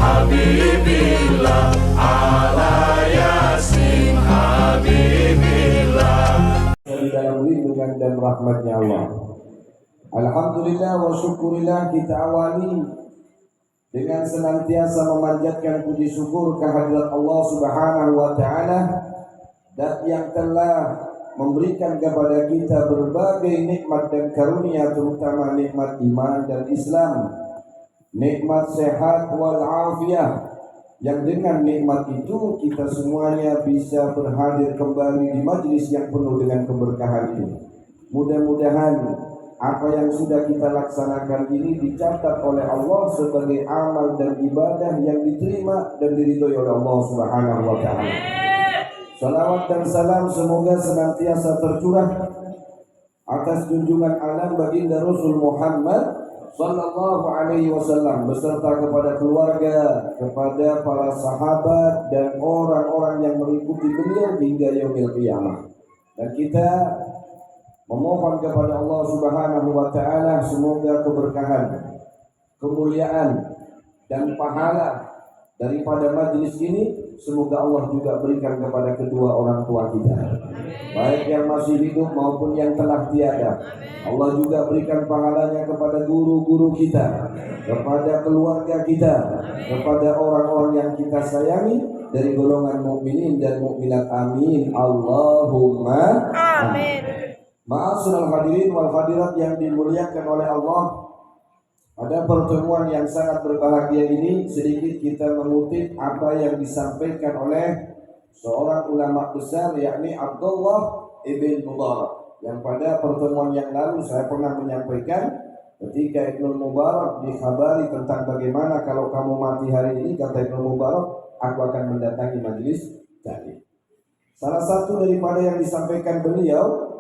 Habibillah ala Yasin Habibillah. Dalam lindungan dan rahmatnya Allah. Alhamdulillah wa syukurillah, kita awali dengan senantiasa memanjatkan puji syukur kehadirat Allah Subhanahu wa taala dan yang telah memberikan kepada kita berbagai nikmat dan karunia, terutama nikmat iman dan Islam, nikmat sehat wal afiyah, yang dengan nikmat itu kita semuanya bisa berhadir kembali di majlis yang penuh dengan keberkahan ini. Mudah-mudahan apa yang sudah kita laksanakan ini dicatat oleh Allah sebagai amal dan ibadah yang diterima dan diridhoi oleh Allah Subhanahu wa taala. Salawat dan salam semoga senantiasa tercurah atas junjungan alam baginda Rasul Muhammad sallallahu alaihi wasallam beserta kepada keluarga, kepada para sahabat dan orang-orang yang mengikuti beliau hingga yaumil qiyamah. Dan kita memohon kepada Allah Subhanahu wa taala semoga keberkahan, kemuliaan dan pahala daripada majlis ini semoga Allah juga berikan kepada kedua orang tua kita, baik yang masih hidup maupun yang telah tiada. Allah juga berikan pahalanya kepada guru-guru kita, kepada keluarga kita, kepada orang-orang yang kita sayangi dari golongan mukminin dan mukminat. Amin Allahumma amin. Ma'asyiral hadirin wal hadirat yang dimuliakan oleh Allah, pada pertemuan yang sangat berbahagia ini sedikit kita mengutip apa yang disampaikan oleh seorang ulama besar, yakni Abdullah ibn Mubarak, yang pada pertemuan yang lalu saya pernah menyampaikan ketika Ibnu Mubarak dikhabari tentang bagaimana kalau kamu mati hari ini, kata Ibnu Mubarak, aku akan mendatangi majelis tadi. Salah satu daripada yang disampaikan beliau,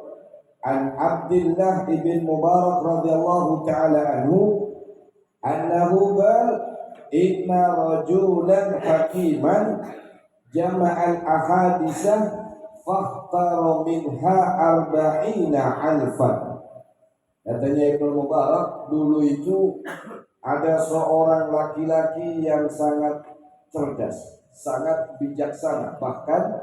an Abdullah ibn Mubarak radhiyallahu taala anhu annahu qala inna rajulan hakiman jama'al ahaditsah fakhtara minha arba'ina alfan. Katanya Ibnu Mubarak, dulu itu ada seorang laki-laki yang sangat cerdas, sangat bijaksana, bahkan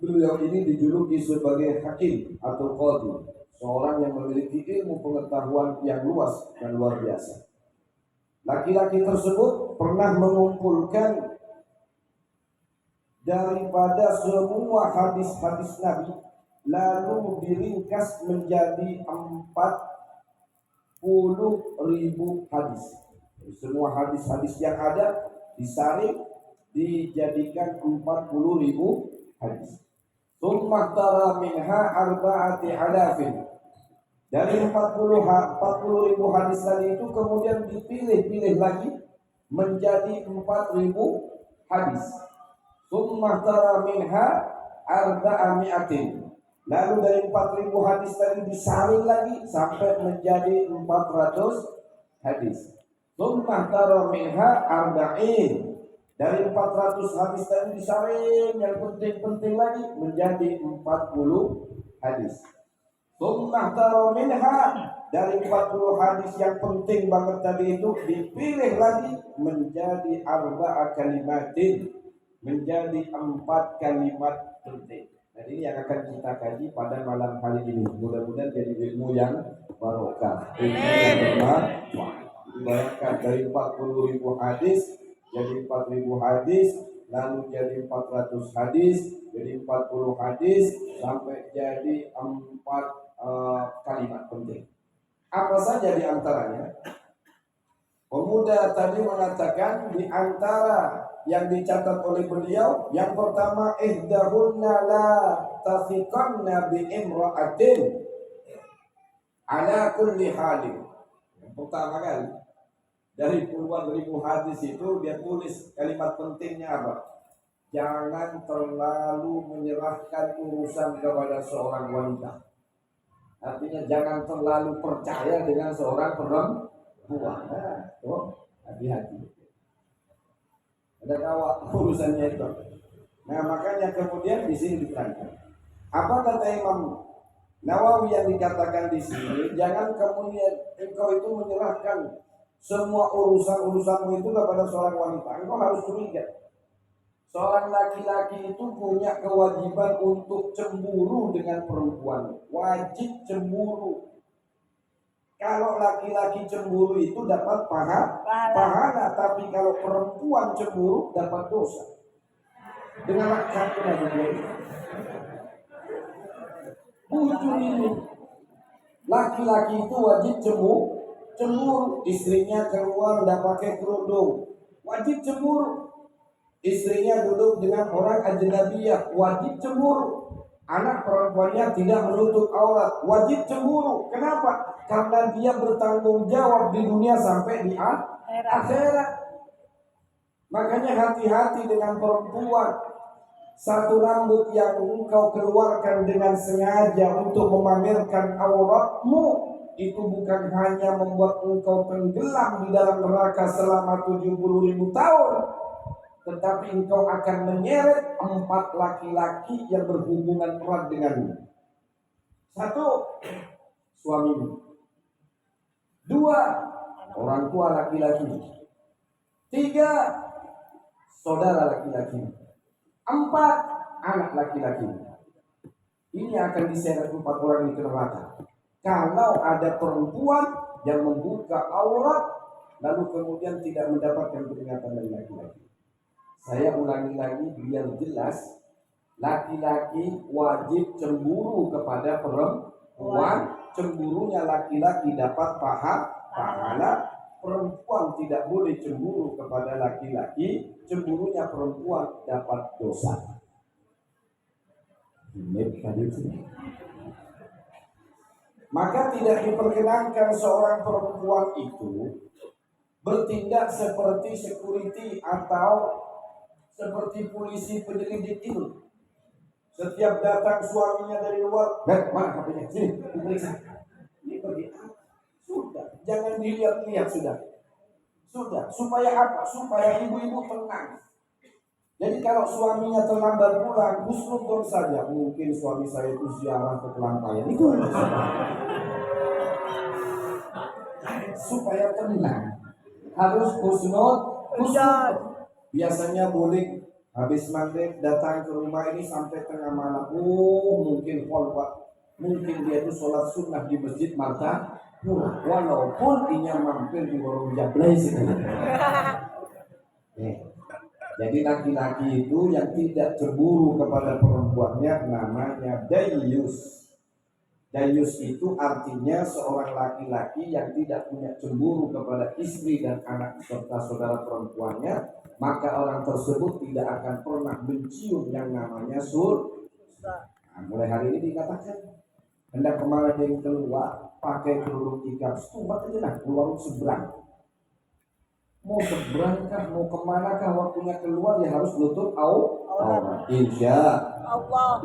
beliau ini dijuluki sebagai hakim atau qadhi, seorang yang memiliki ilmu pengetahuan yang luas dan luar biasa. Laki-laki tersebut pernah mengumpulkan daripada semua hadis-hadis Nabi, lalu diringkas menjadi 40.000 hadis. Semua hadis-hadis yang ada disaring dijadikan 40.000 hadis. Tsumma tara minha arba'ati alafin. Dari 40.000 hadis tadi itu kemudian dipilih-pilih lagi menjadi 4.000 hadis. Tsumma tara minha arba'ami'atin. Lalu dari 4.000 hadis tadi disaring lagi sampai menjadi 400 hadis. Tsumma tara minha arba'in. Dari 400 hadis tadi disaring yang penting-penting lagi menjadi 40 hadis. Tsumma tara minha, dari 40 hadis yang penting banget tadi itu dipilih lagi menjadi arba'a kalimatin, menjadi 4 kalimat penting. Dan ini yang akan kita kaji pada malam hari ini. Mudah-mudahan jadi ilmu yang barokah, ilmu yang bermanfaat. Bayangkan dari 40.000 hadis jadi 4.000 hadis, lalu jadi 400 hadis, jadi 40 hadis, sampai jadi 4 kalimat penting. Apa saja di antaranya? Pemuda tadi mengatakan di antara yang dicatat oleh beliau, yang pertama, ihdahunna la tafiqanna bi imra'atin ala kulli halin. Yang pertama kali dari puluhan ribu hadis itu dia tulis kalimat pentingnya apa? Jangan terlalu menyerahkan urusan kepada seorang wanita. Artinya jangan terlalu percaya dengan seorang perempuan. Hati-hati. Ada kawat urusannya itu. Nah, makanya kemudian di sini diterangkan. Apa kata Imam Nawawi yang dikatakan di sini? Jangan kemudian engkau itu menyerahkan Semua urusan-urusanmu itu kepada seorang wanita, engkau harus curiga. Seorang laki-laki itu punya kewajiban untuk cemburu dengan perempuan. Wajib cemburu. Kalau laki-laki cemburu itu dapat pahala, tapi kalau perempuan cemburu dapat dosa. Dengan satu lagi, bujur ini, laki-laki itu wajib cemburu. Istrinya keluar tidak pakai kerudung, wajib cemburu. Istrinya duduk dengan orang ajnabiyah, wajib cemburu. Anak perempuannya tidak menutup aurat, wajib cemburu. Kenapa? Karena dia bertanggung jawab di dunia sampai di akhirat. Makanya hati-hati dengan perempuan. Satu rambut yang engkau keluarkan dengan sengaja untuk memamerkan auratmu, itu bukan hanya membuat engkau tenggelam di dalam neraka selama 70.000 tahun, tetapi engkau akan menyeret 4 laki-laki yang berhubungan erat denganmu. 1, suamimu. 2, orang tua laki-laki. 3, saudara laki-laki. 4, anak laki-laki. Ini akan diseret 4 orang di neraka. Kalau ada perempuan yang membuka aurat lalu kemudian tidak mendapatkan peringatan dari laki-laki. Saya ulangi lagi biar jelas, laki-laki wajib cemburu kepada perempuan. Cemburunya laki-laki dapat pahala. Perempuan tidak boleh cemburu kepada laki-laki. Cemburunya perempuan dapat dosa. Maka tidak diperkenankan seorang perempuan itu bertindak seperti security atau seperti polisi penyelidik itu. Setiap datang suaminya dari luar, mana HP-nya? Sini, diperiksa. Ini pergi. Sudah, jangan dilihat-lihat sudah. Supaya apa? Supaya ibu-ibu tenang. Jadi kalau suaminya terlambat pulang, husnudon saja. Mungkin suami saya itu ziarah ke Kelantayan. Itu supaya tenang. Harus husnudon. Biasanya boleh habis maghrib datang ke rumah ini sampai tengah malam. Mungkin mungkin dia itu sholat sunnah di masjid Marta. Walaupun dia mampir di warung jablay sekali. Jadi laki-laki itu yang tidak cemburu kepada perempuannya namanya dayus. Dayus itu artinya seorang laki-laki yang tidak punya cemburu kepada istri dan anak serta saudara perempuannya, maka orang tersebut tidak akan pernah mencium yang namanya surga. Nah, mulai hari ini dikatakan hendak kemana dia keluar pakai kerudung tikar, stumat aja lah keluar seberang. Mau seberangkah, mau kemanakah waktunya keluar, dia harus nutup aurat. Insya Allah.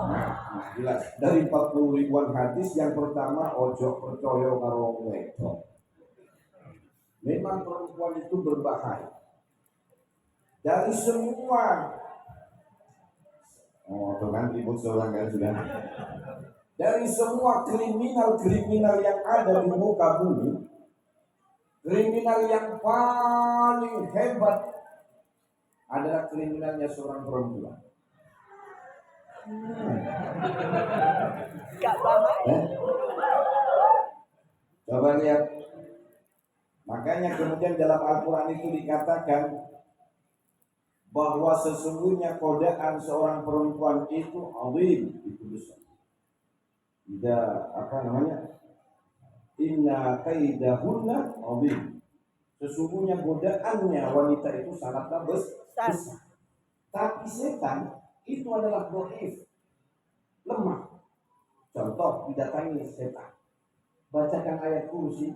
Nah, jelas dari 40 ribuan hadis, yang pertama ojo percaya karo wedok. Memang perempuan itu berbahaya. Dari semua tuh kan ribut seorang kan sudah. Dari semua kriminal yang ada di muka bumi, kriminal yang paling hebat adalah kriminalnya seorang perempuan. Gak bahaya. Coba lihat. Makanya kemudian dalam Al-Quran itu dikatakan bahwa sesungguhnya godaan seorang perempuan itu azim, itu besar. Inna kaidahunna azim. Sesungguhnya godaannya wanita itu sangatlah besar. Tapi setan itu adalah dhaif, lemah. Contoh, didatangi setan, bacakan ayat kursi,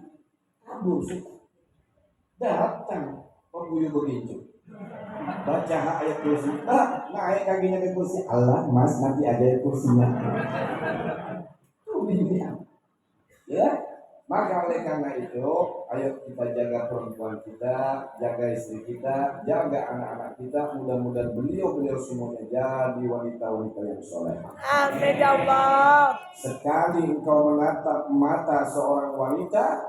kabur setan. Datang pembuyur begitu, baca ayat kursi, naik kakinya ke kursi, Allah mas nanti ada ayat kursinya. Ya, maka oleh karena itu, ayo kita jaga perempuan kita, jaga istri kita, jaga anak-anak kita. Mudah-mudahan beliau semuanya jadi wanita-wanita yang soleh. Amin ya Allah. Sekali engkau menatap mata seorang wanita,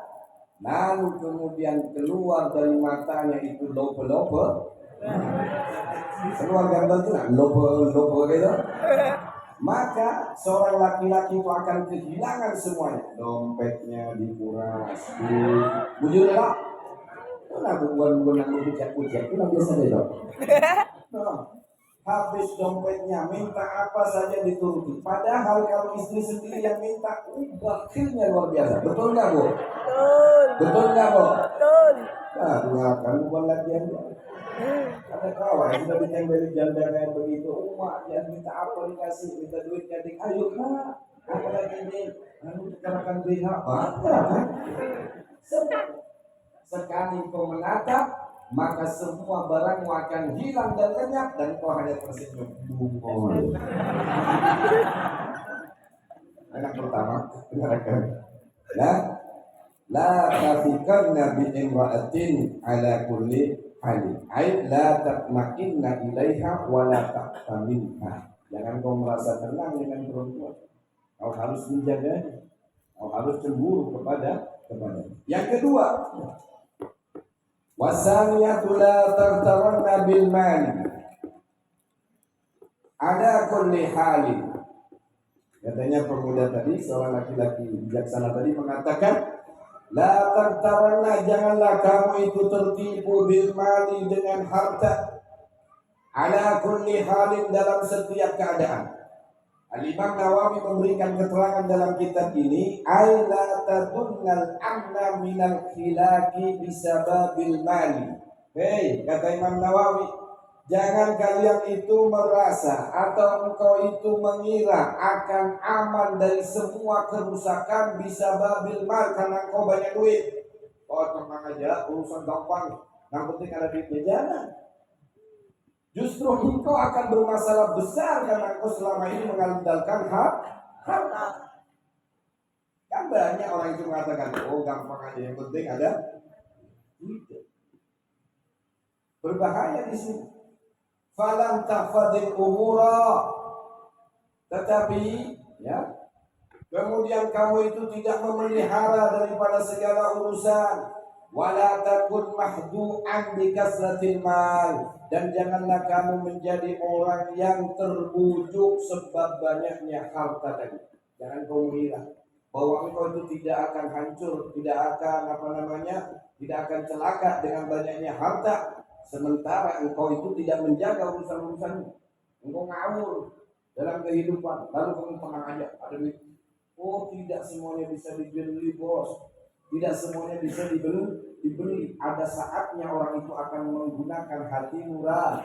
lalu kemudian keluar dari matanya itu lope-lope, keluar gambar itu nggak lope-lope gitu, maka seorang laki-laki itu akan kehilangan semuanya, dompetnya dikuras, bujur lah, itu lah bukan aku pucat-pucat, itu lah biasa deh dong. Habis dompetnya, minta apa saja dituruti. Padahal kalau istri sendiri yang minta, bakhilnya luar biasa. Betul nggak, Bu? Betul. Betul nggak, Bu? Betul. Nah, dengarkan bukan lagi aja. Ada kawan yang sudah ditembeli janda kayak begitu. Mak, dia minta apa dikasih, minta duit jadi ayo Kak. Apa lagi ini? Lalu dikatakan BH, bangga kan? Sekali kau menatap, maka semua barangmu akan hilang dan lenyap dan kau hanya tersenyum. Anak pertama, dengarkan. La tafikanna bi imra'atin ala kulli hali. Ai la tatma'inna ilaiha wa la taqtaminha. Jangan kau merasa tenang dengan perempuan. Kau harus menjaganya. Kau harus cemburu kepada. Yang kedua, wasaniyatu la tartaranna bil mali ada kulli halin. Katanya pemuda tadi, seorang laki-laki bijaksana tadi mengatakan, la tartaranna, janganlah kamu itu tertipu bil mali dengan harta, ala kulli halin, dalam setiap keadaan. Al-Imam Nawawi memberikan keterangan dalam kitab ini, ay la tadunnal amna minal khilaki bisababil mali. Hei, kata Imam Nawawi, jangan kalian itu merasa atau engkau itu mengira akan aman dari semua kerusakan bisababil mal karena engkau banyak duit. Oh, tenang aja, urusan gampang, yang penting ada duitnya. Jangan. Justru engkau akan bermasalah besar karena engkau selama ini mengandalkan harta. Kan banyak orang itu mengatakan, oh gampang aja, yang penting ada duit. Berbahaya di sini. Falam tahfadil umura, tetapi ya, kemudian kamu itu tidak memelihara daripada segala urusan. Wala takun mahdu'an bi kasratil mal, dan janganlah kamu menjadi orang yang terbujuk sebab banyaknya harta tadi. Jangan kau mengira bahwa engkau itu tidak akan hancur, tidak akan tidak akan celaka dengan banyaknya harta, sementara engkau itu tidak menjaga urusan-urusanmu. Engkau ngawur dalam kehidupan, lalu kamu tenang aja, ada duit. Oh, tidak semuanya bisa dibeli, bos. Tidak semuanya bisa dibeli. Ada saatnya orang itu akan menggunakan hati murah.